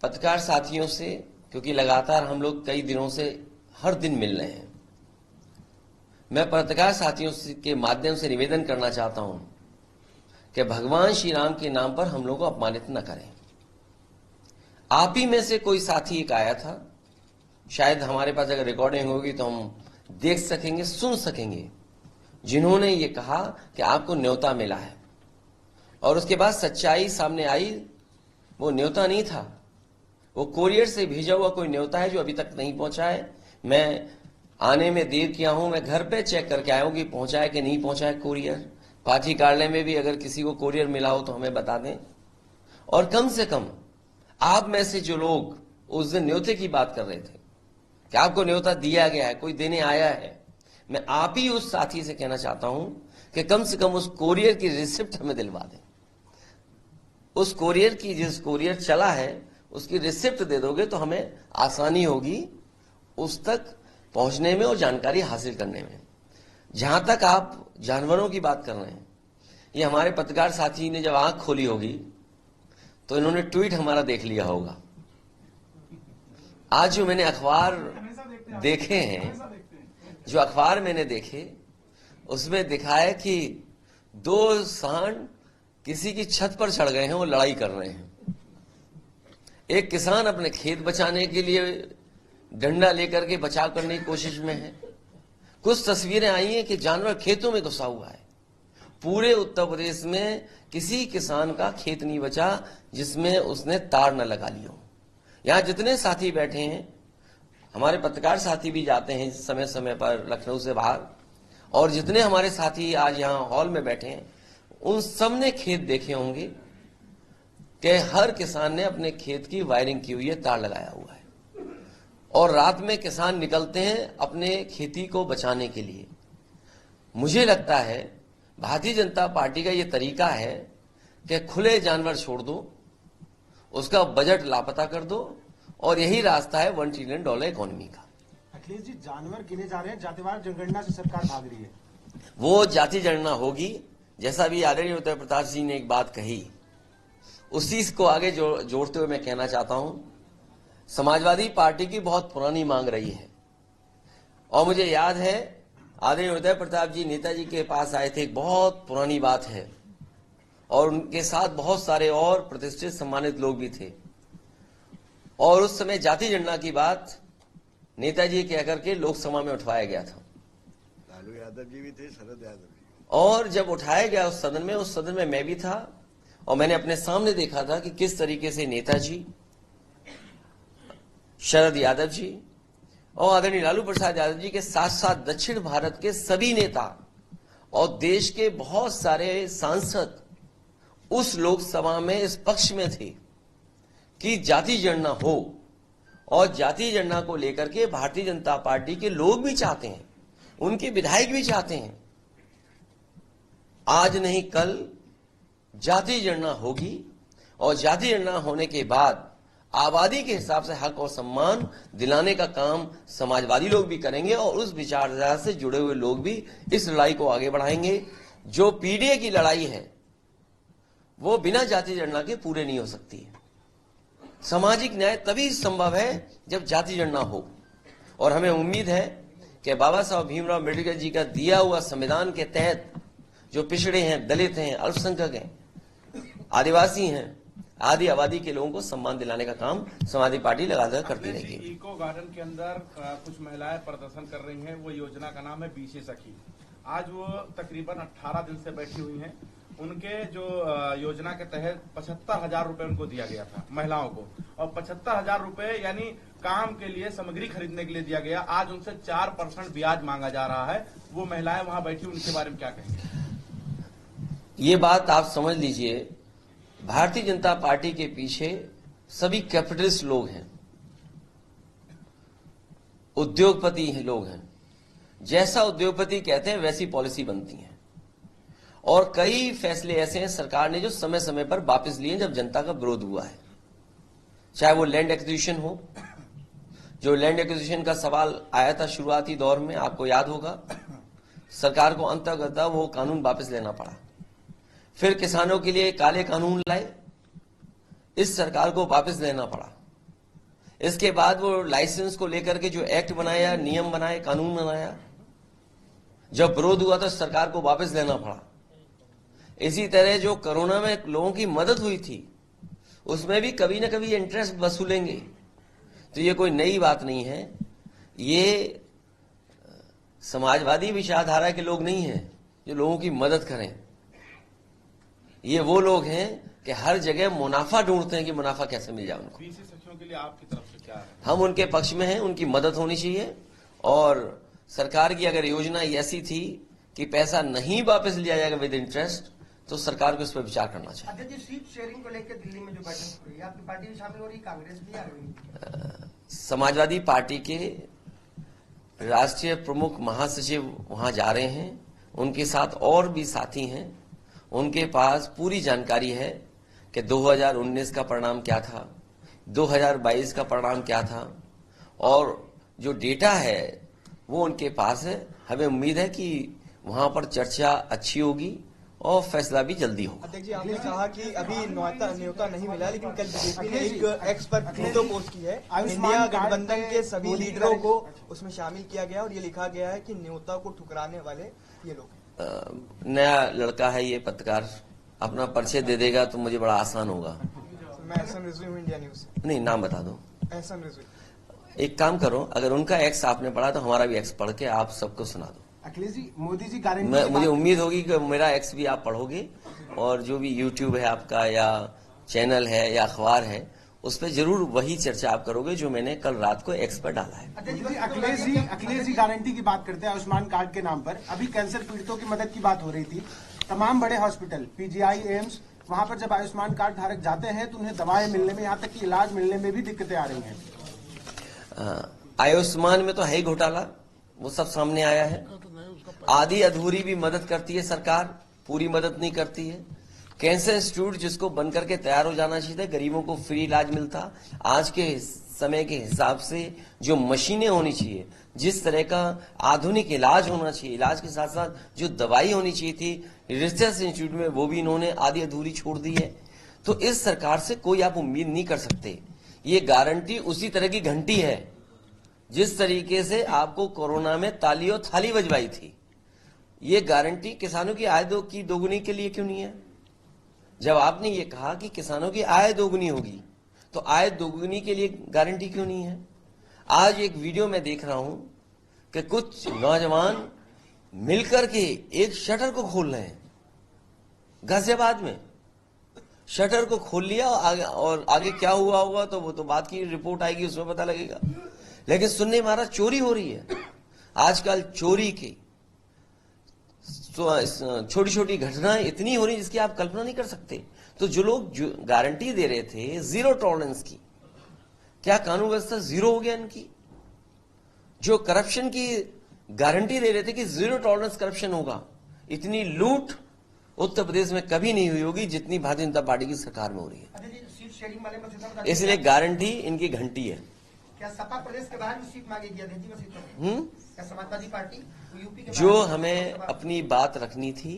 पत्रकार साथियों से, क्योंकि लगातार हम लोग कई दिनों से हर दिन मिल रहे हैं, मैं पत्रकार साथियों के माध्यम से निवेदन करना चाहता हूं कि भगवान श्री राम के नाम पर हम लोग को अपमानित न करें। आप ही में से कोई साथी एक आया था, शायद हमारे पास अगर रिकॉर्डिंग होगी तो हम देख सकेंगे, सुन सकेंगे, जिन्होंने ये कहा कि आपको न्योता मिला है, और उसके बाद सच्चाई सामने आई, वो न्योता नहीं था, वो कोरियर से भेजा हुआ कोई न्योता है जो अभी तक नहीं पहुंचा है। मैं आने में देर किया हूं, मैं घर पे चेक करके आया हूं कि पहुंचा है कि नहीं पहुंचा है कोरियर। पार्टी कार्यालय में भी अगर किसी को कोरियर मिला हो तो हमें बता दें। और कम से कम आप में से जो लोग उस दिन न्योते की बात कर रहे थे कि आपको न्योता दिया गया है, कोई देने आया है, मैं आप ही उस साथी से कहना चाहता हूं कि कम से कम उस कोरियर की रिसिप्ट हमें दिलवा दें। उस कोरियर की, जिस कोरियर चला है उसकी रिसिप्ट दे दोगे तो हमें आसानी होगी उस तक पहुंचने में और जानकारी हासिल करने में। जहां तक आप जानवरों की बात कर रहे हैं, ये हमारे पत्रकार साथी ने जब आंख खोली होगी तो इन्होंने ट्वीट हमारा देख लिया होगा। आज जो मैंने अखबार देखे हैं, जो अखबार मैंने देखे, उसमें दिखा है कि 2 सांड किसी की छत पर चढ़ गए हैं, वो लड़ाई कर रहे हैं। एक किसान अपने खेत बचाने के लिए डंडा लेकर के बचाव करने की कोशिश में है। कुछ तस्वीरें आई हैं कि जानवर खेतों में घुसा हुआ है। पूरे उत्तर प्रदेश में किसी किसान का खेत नहीं बचा जिसमें उसने तार न लगा ली हो। यहां जितने साथी बैठे हैं, हमारे पत्रकार साथी भी जाते हैं समय समय पर लखनऊ से बाहर, और जितने हमारे साथी आज यहां हॉल में बैठे हैं, उन सब ने खेत देखे होंगे कि हर किसान ने अपने खेत की वायरिंग की हुई है, तार लगाया हुआ है, और रात में किसान निकलते हैं अपने खेती को बचाने के लिए। मुझे लगता है भारतीय जनता पार्टी का यह तरीका है कि खुले जानवर छोड़ दो, उसका बजट लापता कर दो, और यही रास्ता है $1 ट्रिलियन इकोनॉमी का। अखिलेश जी, जानवर गिने जा रहे हैं, जातिवार जनगणना से सरकार भाग रही है। वो जाति जनगणना होगी, जैसा भी आदरणीय उत्तर प्रताप जी ने एक बात कही, उसी को आगे जोड़ते हुए मैं कहना चाहता हूं, समाजवादी पार्टी की बहुत पुरानी मांग रही है, और मुझे याद है आदरणीय उदय प्रताप जी नेताजी के पास आए थे, एक बहुत पुरानी बात है, और उनके साथ बहुत सारे और प्रतिष्ठित सम्मानित लोग भी थे, और उस समय जाति जनगणना की बात नेताजी कह करके लोकसभा में उठवाया गया था। लालू यादव जी भी थे, शरद यादव जी, और जब उठाया गया उस सदन में मैं भी था, और मैंने अपने सामने देखा था कि किस तरीके से नेताजी, शरद यादव जी और आदरणीय लालू प्रसाद यादव जी के साथ साथ दक्षिण भारत के सभी नेता और देश के बहुत सारे सांसद उस लोकसभा में इस पक्ष में थे कि जाति जनगणना हो, और जाति जनगणना को लेकर के भारतीय जनता पार्टी के लोग भी चाहते हैं, उनके विधायक भी चाहते हैं। आज नहीं कल जाति जनगणना होगी, और जाति जनगणना होने के बाद आबादी के हिसाब से हक और सम्मान दिलाने का काम समाजवादी लोग भी करेंगे, और उस विचारधारा से जुड़े हुए लोग भी इस लड़ाई को आगे बढ़ाएंगे। जो पीडीए की लड़ाई है वो बिना जाति जनगणना के पूरे नहीं हो सकती है। सामाजिक न्याय तभी संभव है जब जाति जनगणना हो, और हमें उम्मीद है कि बाबा साहब भीमराव अम्बेडकर जी का दिया हुआ संविधान के तहत जो पिछड़े हैं, दलित हैं, अल्पसंख्यक हैं, आदिवासी हैं, आदि आबादी के लोगों को सम्मान दिलाने का काम समाजवादी पार्टी लगातार करती रहेगी। इको गार्डन के अंदर कुछ महिलाएं प्रदर्शन कर रही हैं, वो योजना का नाम है बीसी सखी। आज वो तकरीबन 18 दिन से बैठी हुई हैं। उनके जो योजना के तहत 75,000 रुपए उनको दिया गया था महिलाओं को, और 75,000 रुपए यानी काम के लिए सामग्री खरीदने के लिए दिया गया। आज उनसे 4% ब्याज मांगा जा रहा है। वो महिलाएं वहां बैठी, उनके बारे में क्या कहेंगे? ये बात आप समझ लीजिए, भारतीय जनता पार्टी के पीछे सभी कैपिटलिस्ट लोग हैं, उद्योगपति लोग हैं। जैसा उद्योगपति कहते हैं वैसी पॉलिसी बनती है, और कई फैसले ऐसे हैं सरकार ने जो समय समय पर वापस लिए जब जनता का विरोध हुआ है। चाहे वो लैंड एक्विजिशन हो, जो लैंड एक्विजिशन का सवाल आया था शुरुआती दौर में, आपको याद होगा, सरकार को अंततः वो कानून वापस लेना पड़ा। फिर किसानों के लिए काले कानून लाए, इस सरकार को वापस लेना पड़ा। इसके बाद वो लाइसेंस को लेकर के जो एक्ट बनाया, नियम बनाए, कानून बनाया, जब विरोध हुआ तो सरकार को वापस लेना पड़ा। इसी तरह जो कोरोना में लोगों की मदद हुई थी उसमें भी कभी ना कभी इंटरेस्ट वसूलेंगे। तो ये कोई नई बात नहीं है। ये समाजवादी विचारधारा के लोग नहीं हैं जो लोगों की मदद करें। ये वो लोग हैं कि हर जगह मुनाफा ढूंढते हैं कि मुनाफा कैसे मिल जाए उनको। बीसी सखियों के लिए आपकी तरफ से क्या है? हम उनके पक्ष में हैं, उनकी मदद होनी चाहिए। और सरकार की अगर योजना ऐसी थी कि पैसा नहीं वापस लिया जाएगा विद इंटरेस्ट, तो सरकार को इस पर विचार करना चाहिए। अध्यक्ष जी, सीट शेयरिंग को लेकर दिल्ली में जो बैठक हुई, आपकी पार्टी भी शामिल हो रही, कांग्रेस भी आ रही? समाजवादी पार्टी के राष्ट्रीय प्रमुख महासचिव वहां जा रहे हैं, उनके साथ और भी साथी हैं। उनके पास पूरी जानकारी है कि 2019 का परिणाम क्या था, 2022 का परिणाम क्या था, और जो डेटा है वो उनके पास है। हमें उम्मीद है कि वहां पर चर्चा अच्छी होगी और फैसला भी जल्दी होगा। अध्यक्ष जी, आपने कहा कि अभी न्योता नहीं मिला, लेकिन कल बीजेपी ने एक एक्स पर फोटो पोस्ट की है। इंडिया गठबंधन के सभी लीडरों को उसमें शामिल किया गया और ये लिखा गया है कि न्योता को ठुकराने वाले ये लोग। नया लड़का है ये पत्रकार, अपना परिचय दे देगा तो मुझे बड़ा आसान होगा। मैं एहसान रिजवी हूँ, इंडिया न्यूज से। नहीं, नाम बता दो। एहसान रिजवी। एक काम करो, अगर उनका एक्स आपने पढ़ा तो हमारा भी एक्स पढ़ के आप सबको सुना दो। अखिलेश जी, मोदी जी गारंटी मुझे उम्मीद होगी कि मेरा एक्स भी आप पढ़ोगे, और जो भी यूट्यूब है आपका या चैनल है या अखबार है उस पर जरूर वही चर्चा आप करोगे जो मैंने कल रात को एक्स पर डाला है। अखिलेश जी गारंटी की बात करते हैं आयुष्मान कार्ड के नाम पर। अभी कैंसर पीड़ितों की मदद की बात हो रही थी। तमाम बड़े हॉस्पिटल, पीजीआई, एम्स, वहां पर जब आयुष्मान कार्ड धारक जाते हैं तो उन्हें दवाएं मिलने में, यहाँ तक कि इलाज मिलने में भी दिक्कतें आ रही हैं। आयुष्मान में तो है ही घोटाला, वो सब सामने आया है। आधी अधूरी भी मदद करती है सरकार, पूरी मदद नहीं करती है। कैंसर इंस्टीट्यूट जिसको बन करके तैयार हो जाना चाहिए था, गरीबों को फ्री इलाज मिलता। आज के समय के हिसाब से जो मशीनें होनी चाहिए, जिस तरह का आधुनिक इलाज होना चाहिए, इलाज के साथ साथ जो दवाई होनी चाहिए थी रिसर्च इंस्टीट्यूट में, वो भी इन्होंने आधी अधूरी छोड़ दी है। तो इस सरकार से कोई आप उम्मीद नहीं कर सकते। ये गारंटी उसी तरह की घंटी है जिस तरीके से आपको कोरोना में ताली और थाली बजवाई थी। ये गारंटी किसानों की आय की दोगुनी के लिए क्यों नहीं है? जब आपने ये कहा कि किसानों की आय दोगुनी होगी, तो आय दोगुनी के लिए गारंटी क्यों नहीं है? आज एक वीडियो में देख रहा हूं कि कुछ नौजवान मिलकर के एक शटर को खोल रहे हैं गाजियाबाद में। शटर को खोल लिया और आगे क्या हुआ होगा तो वो तो बात की रिपोर्ट आएगी, उसमें पता लगेगा। लेकिन सुनने मारा चोरी हो रही है। आजकल चोरी की छोटी छोटी घटनाएं इतनी हो रही जिसकी आप कल्पना नहीं कर सकते। तो जो लोग गारंटी दे रहे थे जीरो टॉलरेंस की, क्या कानून व्यवस्था जीरो हो गया इनकी? जो करप्शन की गारंटी दे रहे थे कि जीरो टॉलरेंस करप्शन होगा, इतनी लूट उत्तर प्रदेश में कभी नहीं हुई होगी जितनी भारतीय जनता पार्टी की सरकार में हो रही है। इसलिए गारंटी इनकी घंटी है। क्या सपा प्रदेश के बाहर भी सीट मांगेगी अध्यक्ष जी? क्या समाजवादी पार्टी यूपी के जो हमें अपनी बात रखनी थी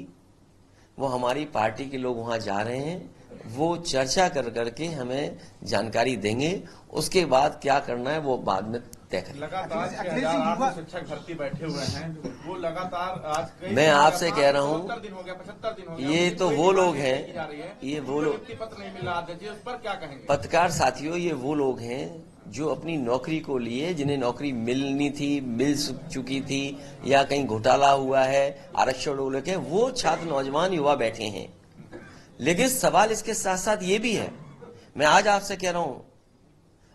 वो हमारी पार्टी के लोग वहां जा रहे हैं, वो चर्चा कर करके हमें जानकारी देंगे। उसके बाद क्या करना है वो बाद में तय करेंगे। लगातार 6,800 शिक्षक भर्ती बैठे हुए हैं, वो लगातार आज मैं आपसे कह रहा हूं 75 दिन हो गया, ये तो वो लोग हैं, ये वो लोग, पत्र नहीं मिला अध्यक्ष जी, उस पर क्या कहेंगे? पत्रकार साथियों, ये वो लोग हैं जो अपनी नौकरी को लिए, जिन्हें नौकरी मिलनी थी, मिल चुकी थी, या कहीं घोटाला हुआ है, आरक्षण लोग हैं, वो छात्र, नौजवान, युवा बैठे हैं। लेकिन सवाल इसके साथ साथ ये भी है, मैं आज आपसे कह रहा हूं,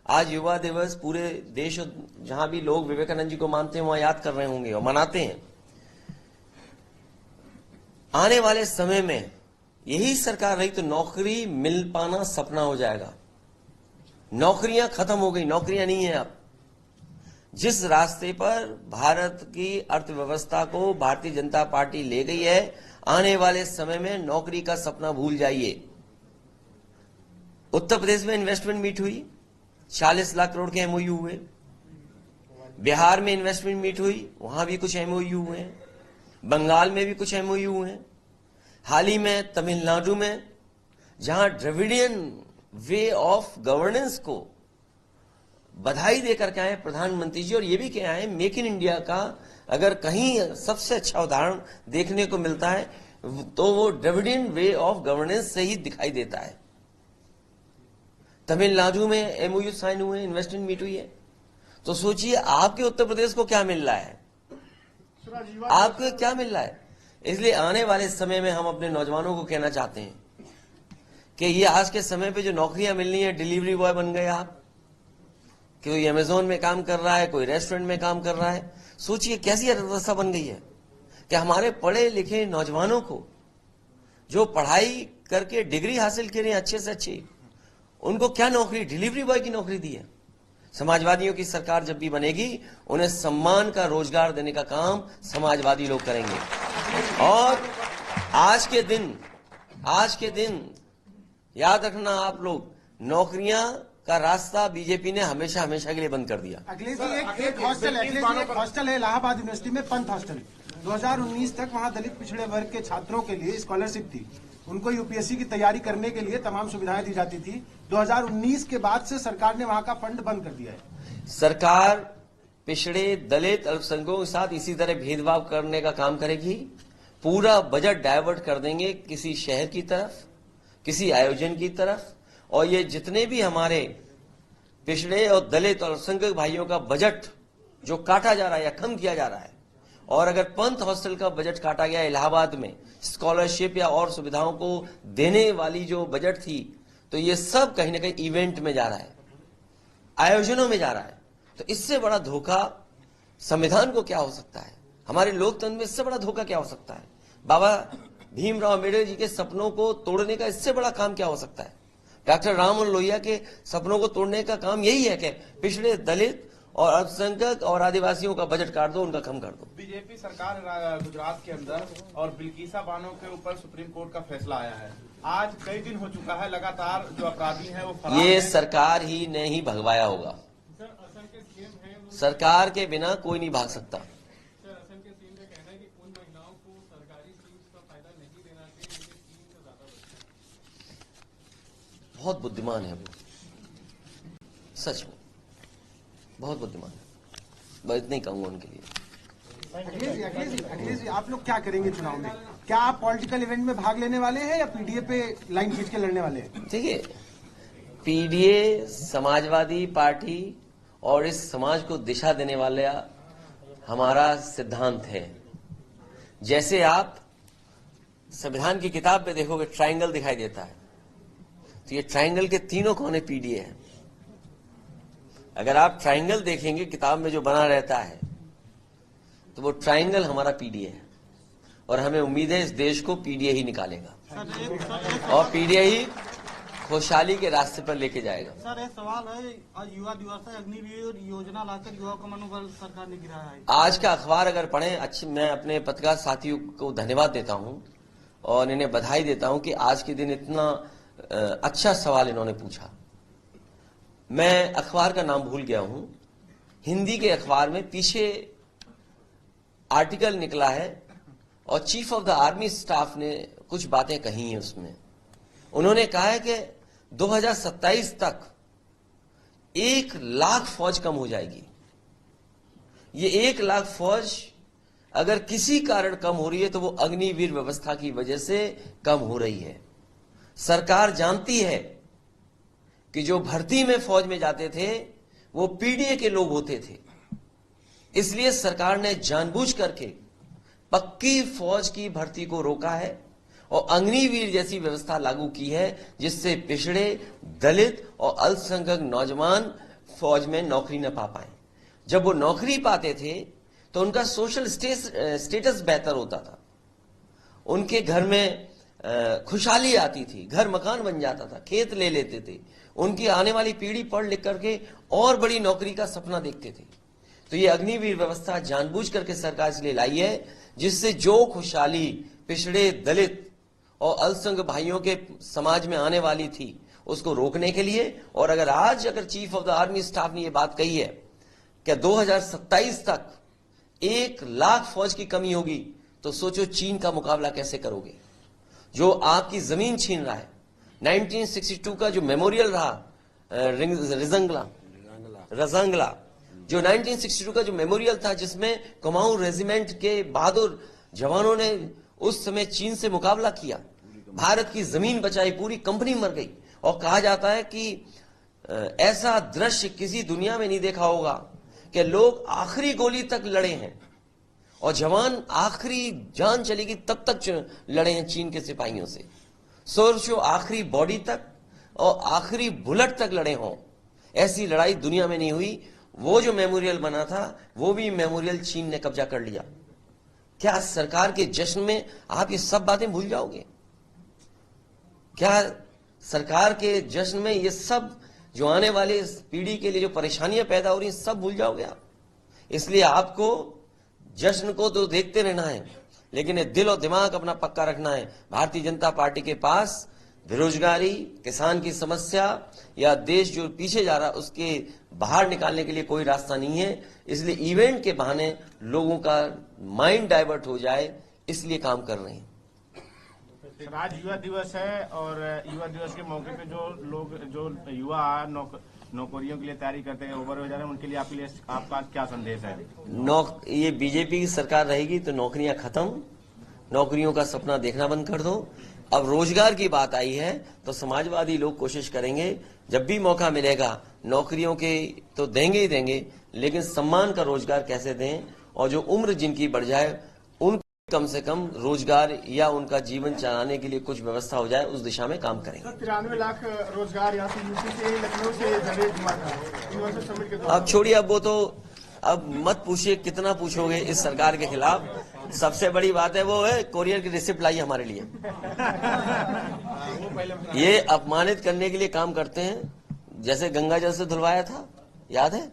आज युवा दिवस पूरे देश, जहां भी लोग विवेकानंद जी को मानते हैं वहां याद कर रहे होंगे और मनाते हैं। आने वाले समय में यही सरकार रही तो नौकरी मिल पाना सपना हो जाएगा। नौकरियां खत्म हो गई, नौकरियां नहीं है अब। जिस रास्ते पर भारत की अर्थव्यवस्था को भारतीय जनता पार्टी ले गई है, आने वाले समय में नौकरी का सपना भूल जाइए। उत्तर प्रदेश में इन्वेस्टमेंट मीट हुई, 40 लाख करोड़ के एमओयू हुए। बिहार में इन्वेस्टमेंट मीट हुई, वहां भी कुछ एमओयू हुए हैं। बंगाल में भी कुछ एमओयू हुए हैं। हाल ही में तमिलनाडु में, जहां द्रविडियन वे ऑफ गवर्नेंस को बधाई देकर के आए प्रधानमंत्री जी, और ये भी कह आए मेक इन इंडिया का अगर कहीं सबसे अच्छा उदाहरण देखने को मिलता है तो वो डिविडेंड वे ऑफ गवर्नेंस से ही दिखाई देता है। तमिलनाडु में एमओयू साइन हुए, इन्वेस्टमेंट मीट हुई है, तो सोचिए आपके उत्तर प्रदेश को क्या मिल रहा है, आपको क्या मिल रहा है। इसलिए आने वाले समय में हम अपने नौजवानों को कहना चाहते हैं कि ये आज के समय पे जो नौकरियां मिलनी है, डिलीवरी बॉय बन गए आप, कोई अमेजोन में काम कर रहा है, कोई रेस्टोरेंट में काम कर रहा है। सोचिए कैसी अर्थव्यवस्था बन गई है कि हमारे पढ़े लिखे नौजवानों को जो पढ़ाई करके डिग्री हासिल करें अच्छे से अच्छी, उनको क्या नौकरी, डिलीवरी बॉय की नौकरी दी है। समाजवादियों की सरकार जब भी बनेगी उन्हें सम्मान का रोजगार देने का काम समाजवादी लोग करेंगे। और आज के दिन याद रखना आप लोग, नौकरियां का रास्ता बीजेपी ने हमेशा हमेशा के लिए बंद कर दिया। अखिलेश जी एक हॉस्टल है इलाहाबाद यूनिवर्सिटी में, पंत हॉस्टल। 2019 तक वहां दलित पिछड़े वर्ग के छात्रों के लिए स्कॉलरशिप थी, उनको यूपीएससी की तैयारी करने के लिए तमाम सुविधाएं दी जाती थी। 2019 के बाद से सरकार ने वहां का फंड बंद कर दिया है। सरकार पिछड़े दलित अल्पसंख्यकों के साथ इसी तरह भेदभाव करने का काम करेगी। पूरा बजट डाइवर्ट कर देंगे किसी शहर की तरफ, किसी आयोजन की तरफ, और ये जितने भी हमारे पिछड़े और दलित और अल्पसंख्यक भाइयों का बजट जो काटा जा रहा है या कम किया जा रहा है, और अगर पंत हॉस्टल का बजट काटा गया इलाहाबाद में स्कॉलरशिप या और सुविधाओं को देने वाली जो बजट थी, तो ये सब कहीं ना कहीं इवेंट में जा रहा है, आयोजनों में जा रहा है। तो इससे बड़ा धोखा संविधान को क्या हो सकता है, हमारे लोकतंत्र में इससे बड़ा धोखा क्या हो सकता है। बाबा भीमराव अम्बेडकर जी के सपनों को तोड़ने का इससे बड़ा काम क्या हो सकता है। डॉक्टर राममोहन लोहिया के सपनों को तोड़ने का काम यही है कि पिछड़े दलित और अल्पसंख्यक और आदिवासियों का बजट काट दो, उनका कम कर दो। बीजेपी सरकार गुजरात के अंदर और बिल्किसा बानो के ऊपर सुप्रीम कोर्ट का फैसला आया है। आज कई दिन हो चुका है, लगातार जो अपराधी हैं वो फरार ये हैं। सरकार ही ने ही भगवाया होगा, सरकार के बिना कोई नहीं भाग सकता। बहुत बुद्धिमान है वो, सच में बहुत बुद्धिमान है, बस इतना ही कहूंगा उनके लिए। अखिलेश जी आप लोग क्या करेंगे चुनाव में? क्या आप पॉलिटिकल इवेंट में भाग लेने वाले हैं या पीडीए पे लाइन खींच के लड़ने वाले हैं? देखिए, पीडीए समाजवादी पार्टी और इस समाज को दिशा देने वाला हमारा सिद्धांत है। जैसे आप संविधान की किताब में देखोगे ट्रायंगल दिखाई देता है, तो ये ट्रायंगल के तीनों कोने पीडीए है। अगर आप ट्रायंगल देखेंगे किताब में जो बना रहता है, तो वो ट्रायंगल हमारा पीडीए है, और हमें उम्मीद है इस देश को पीडीए ही निकालेगा और पीडीए ही खुशहाली के रास्ते पर लेके जाएगा। सर एक सवाल है, आज युवा दिवस है, अग्निवीर योजना लाकर युवा का मनोबल सरकार ने गिराया है। आज का अखबार अगर पढ़ें, अच्छी, मैं अपने पत्रकार साथियों को धन्यवाद देता हूं और इन्हें बधाई देता हूं कि आज के दिन इतना अच्छा सवाल इन्होंने पूछा। मैं अखबार का नाम भूल गया हूं, हिंदी के अखबार में पीछे आर्टिकल निकला है और chief of the army staff ने कुछ बातें कही हैं उसमें। उन्होंने कहा है कि 2027 तक 1 लाख फौज कम हो जाएगी। ये 1 लाख फौज अगर किसी कारण कम हो रही है तो वो अग्निवीर व्यवस्था की वजह से कम हो रही है। सरकार जानती है कि जो भर्ती में फौज में जाते थे वो पीडीए के लोग होते थे, इसलिए सरकार ने जानबूझ करके पक्की फौज की भर्ती को रोका है और अग्निवीर जैसी व्यवस्था लागू की है, जिससे पिछड़े दलित और अल्पसंख्यक नौजवान फौज में नौकरी न पा पाए। जब वो नौकरी पाते थे तो उनका सोशल स्टेटस बेहतर होता था, उनके घर में खुशहाली आती थी, घर मकान बन जाता था, खेत ले लेते थे, उनकी आने वाली पीढ़ी पढ़ लिख करके और बड़ी नौकरी का सपना देखते थे। तो ये अग्निवीर व्यवस्था जानबूझ करके सरकार इसलिए लाई है, जिससे जो खुशहाली पिछड़े दलित और अल्पसंख्यक भाइयों के समाज में आने वाली थी उसको रोकने के लिए। और अगर chief of the army staff ने यह बात कही है कि 2027 तक 1 लाख फौज की कमी होगी, तो सोचो चीन का मुकाबला कैसे करोगे, जो आपकी जमीन छीन रहा है। 1962 का जो मेमोरियल रहा रिजंगला, रजांगला, जो 1962 का जो मेमोरियल था, जिसमें कुमाऊं रेजिमेंट के बहादुर जवानों ने उस समय चीन से मुकाबला किया, भारत की जमीन बचाई, पूरी कंपनी मर गई। और कहा जाता है कि ऐसा दृश्य किसी दुनिया में नहीं देखा होगा कि लोग आखिरी गोली तक लड़े हैं और जवान आखिरी जान चलेगी तब तक लड़े हैं चीन के सिपाहियों से, सोचो आखिरी बॉडी तक और आखिरी बुलेट तक लड़े हों। ऐसी लड़ाई दुनिया में नहीं हुई। वो जो मेमोरियल बना था वो भी मेमोरियल चीन ने कब्जा कर लिया। क्या सरकार के जश्न में आप ये सब बातें भूल जाओगे? क्या सरकार के जश्न में ये सब जो आने वाले पीढ़ी के लिए जो परेशानियां पैदा हो रही हैं सब भूल जाओगे आप? इसलिए आपको जश्न को तो देखते रहना है, लेकिन ये दिल और दिमाग अपना पक्का रखना है। भारतीय जनता पार्टी के पास बेरोजगारी, किसान की समस्या या देश जो पीछे जा रहा है उसके बाहर निकालने के लिए कोई रास्ता नहीं है। इसलिए इवेंट के बहाने लोगों का माइंड डाइवर्ट हो जाए, इसलिए काम कर रहे हैं। आज युवा दिवस है और युवा दिवस के मौके पे जो युवा नौकरियों के लिए तैयारी करते हैं, ओवर हो जा रहे हैं, उनके लिए आपका क्या संदेश है? ये बीजेपी की सरकार रहेगी तो नौकरियां खत्म, नौकरियों का सपना देखना बंद कर दो। अब रोजगार की बात आई है तो समाजवादी लोग कोशिश करेंगे, जब भी मौका मिलेगा नौकरियों के तो देंगे ही देंगे, लेकिन सम्मान का रोजगार कैसे दें और जो उम्र जिनकी बढ़ जाए उन कम से कम रोजगार या उनका जीवन चलाने के लिए कुछ व्यवस्था हो जाए, उस दिशा में काम करेंगे। 93 लाख रोजगार यहाँ से यूपी से लखनऊ से जनरेट हुआ था। अब छोड़िए, अब वो तो अब मत पूछिए, कितना पूछोगे इस सरकार के खिलाफ। सबसे बड़ी बात है वो है कोरियर की रिसिप्ट लाई हमारे लिए। ये अपमानित करने के लिए काम करते हैं, जैसे गंगा जल से धुलवाया था, याद है?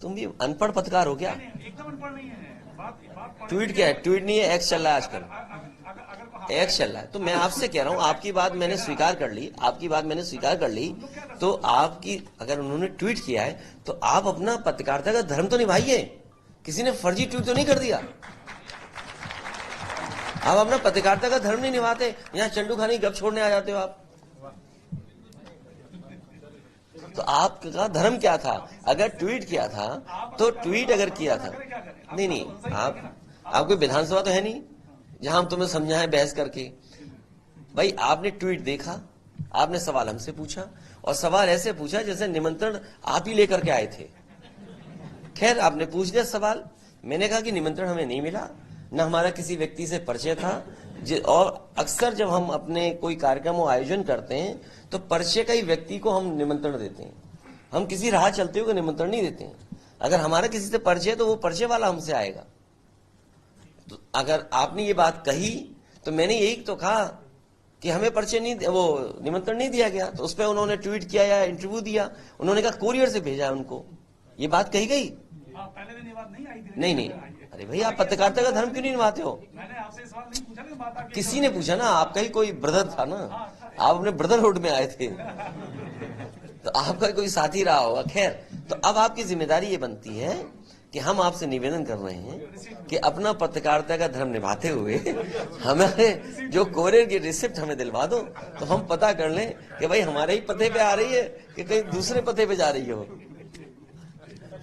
तुम भी अनपढ़ पत्रकार हो क्या? एकदम अनपढ़ नहीं है। ट्वीट क्या है? ट्वीट नहीं है, एक्स चल रहा है आजकल, एक्स चल रहा है। तो मैं आपसे कह रहा हूं, आपकी बात मैंने स्वीकार कर ली, आपकी बात मैंने स्वीकार कर ली, तो आपकी अगर उन्होंने ट्वीट किया है तो आप अपना पत्रकारिता का धर्म तो निभाइए। किसी ने फर्जी ट्वीट तो नहीं कर दिया। आप अपना पत्रकारिता का धर्म नहीं निभाते, यहाँ चंडू खानी गप छोड़ने आ जाते हो आप। तो आपका धर्म क्या था? अगर ट्वीट किया था तो ट्वीट अगर किया था, नहीं आप कोई विधानसभा तो है नहीं जहां हम तुम्हें समझाएं बहस करके। भाई आपने ट्वीट देखा, आपने सवाल हमसे पूछा और सवाल ऐसे पूछा जैसे निमंत्रण आप ही लेकर के आए थे। खैर आपने पूछ लिया सवाल, मैंने कहा कि निमंत्रण हमें नहीं मिला, न हमारा किसी व्यक्ति से परिचय था। और अक्सर जब हम अपने कोई कार्यक्रम और आयोजन करते हैं तो परिचय का ही व्यक्ति को हम निमंत्रण देते हैं, हम किसी राह चलते हुए निमंत्रण नहीं देते हैं। अगर हमारा किसी से परिचय है तो वो परिचय वाला हमसे आएगा। तो अगर आपने ये बात कही तो मैंने यही तो कहा कि हमें परिचय नहीं, वो निमंत्रण नहीं दिया गया। तो उस पर उन्होंने ट्वीट किया या इंटरव्यू दिया, उन्होंने कहा कोरियर से भेजा है उनको, ये बात कही गई। पहले दिन ये बात नहीं आई। नहीं, अरे भाई आप पत्रकारिता का धर्म क्यों नहीं निभाते हो? मैंने आपसे सवाल नहीं पूछा ना, बात किसी ने पूछा ना, आपका ही कोई ब्रदर था ना, आप अपने ब्रदरहुड में आए थे तो आपका कोई साथी रहा होगा। खैर, तो अब आपकी जिम्मेदारी ये बनती है कि हम आपसे निवेदन कर रहे हैं कि अपना पत्रकारिता का धर्म निभाते हुए हमारे जो कोरियर की रिसिप्ट हमें दिलवा दो, तो हम पता कर लें कि भाई हमारे ही पते पे आ रही है कि कहीं दूसरे पते पे जा रही हो।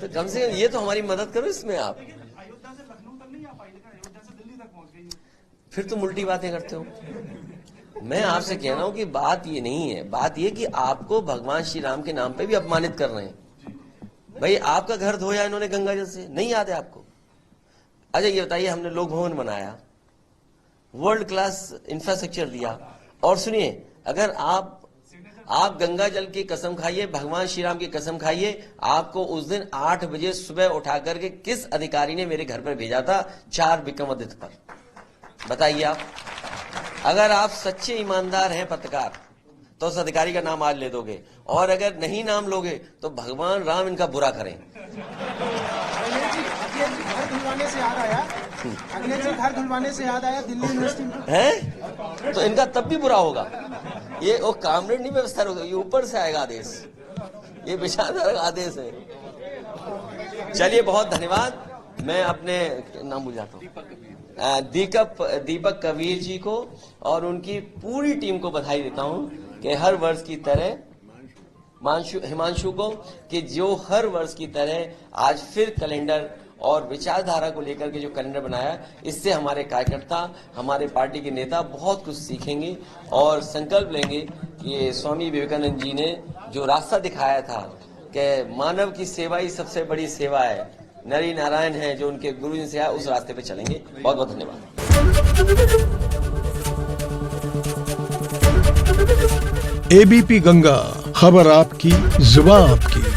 तो कम से कम ये तो हमारी मदद करो इसमें आप। अयोध्या से लखनऊ तक नहीं आ पाई, लेकिन अयोध्या से दिल्ली तक पहुंच गई। फिर तुम उल्टी बातें करते हो। मैं आपसे कह रहा हूं कि बात ये नहीं है, बात ये कि आपको भगवान श्री राम के नाम पे भी अपमानित कर रहे हैं। भाई आपका घर धोया इन्होंने गंगा जल से, नहीं याद है आपको? अच्छा ये बताइए, हमने लोक भवन बनाया, वर्ल्ड क्लास इंफ्रास्ट्रक्चर दिया, और सुनिए अगर आप गंगा जल की कसम खाइए, भगवान श्री राम की कसम खाइए, आपको उस दिन 8 बजे सुबह उठा करके किस अधिकारी ने मेरे घर पर भेजा था 4 विक्रमादित्य पर? बताइए आप। अगर आप सच्चे ईमानदार हैं पत्रकार तो उस अधिकारी का नाम आज ले दोगे, और अगर नहीं नाम लोगे तो भगवान राम इनका बुरा करें। घर धुलवाने से याद आया, अखिलेश जी घर धुलवाने से याद आया, दिल्ली यूनिवर्सिटी है तो इनका तब भी बुरा होगा। ये वो कामरेड नहीं व्यवस्था होगा, ये ऊपर से आएगा आदेश, ये विशाल आदेश है। चलिए बहुत धन्यवाद। मैं अपने नाम भूल जाता हूँ, दीपक कबीर जी को और उनकी पूरी टीम को बधाई देता हूँ कि हर वर्ष की तरह हिमांशु को कि जो हर वर्ष की तरह आज फिर कैलेंडर और विचारधारा को लेकर के जो कैलेंडर बनाया, इससे हमारे कार्यकर्ता, हमारे पार्टी के नेता बहुत कुछ सीखेंगे और संकल्प लेंगे कि स्वामी विवेकानंद जी ने जो रास्ता दिखाया था कि मानव की सेवा ही सबसे बड़ी सेवा है, नरी नारायण है जो उनके गुरु जी से आया, उस रास्ते पे चलेंगे। बहुत बहुत धन्यवाद। एबीपी गंगा, खबर आपकी, जुबान आपकी।